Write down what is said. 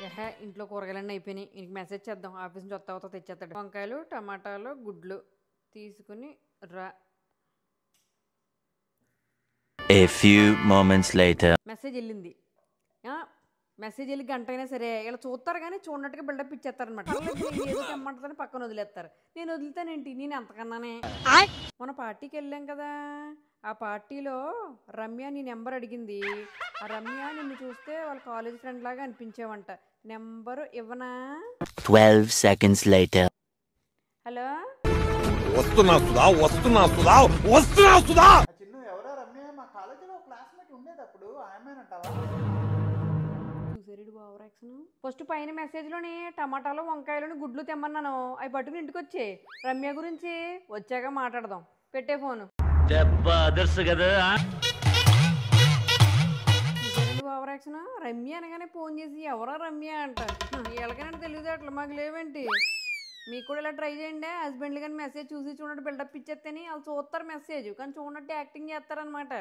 ఏహే ఇంట్లో కూరగాయలన్నీ అయిపోయినాయి. ఇంక మెసేజ్ చేద్దాం. ఆఫీస్ నుంచి వస్తా తెచ్చేస్తాడు. వంకాయలు, టమాటాలు, గుడ్లు తీసుకుని రా. A few moments later. Message వెళ్ళింది. మెసేజ్ వెళ్ళి గంట అయినా సరే ఇలా చూస్తారు కానీ చూడనట్టుగా బిల్డప్ ఇచ్చేస్తారనమాట. ఏదో తెమ్మంటుందని పక్కన వదిలేస్తారు. నేను వదులుతానేంటి, నేను ఎంతకన్నానే. మన పార్టీకి వెళ్ళాం కదా, ఆ పార్టీలో రమ్య నీ నెంబర్ అడిగింది. ఆ రమ్య నిన్ను చూస్తే వాళ్ళ కాలేజ్ ఫ్రెండ్ లాగా అనిపించేవంట. నెంబరు ఇవ్వనా? 12 seconds later. హలో, వస్తున్నా సుధా, వస్తున్నా సుధా, వస్తున్నా సుధా. చిన్ను ఎవరో రమ్య మా కాలేజీలో క్లాస్మేట్ ఉండేది అప్పుడు ఆమెనంటావా? చూసారు ఓవర్ యాక్షన్. ఫస్ట్ పైన మెసేజ్లోని టమాటాలు, వంకాయలు, గుడ్లు తెమ్మన్నాను. అవి పట్టుకుని ఇంటికి వచ్చే. రమ్య గురించి వచ్చాక మాట్లాడదాం. పెట్టే ఫోను. Over action. రమ్య అనగానే ఫోన్ చేసి ఎవరో రమ్య అంటారు. ఎలాగైనా తెలియదు అట్లా మాకు లేవేంటి. మీకు కూడా ఇలా ట్రై చేయండి. హస్బెండ్లు కానీ మెసేజ్ చూసి చూడండి బిల్డప్ ఇచ్చేస్తేనే వాళ్ళు చూస్తారు మెసేజ్ కానీ చూడనట్టు యాక్టింగ్ చేస్తారనమాట.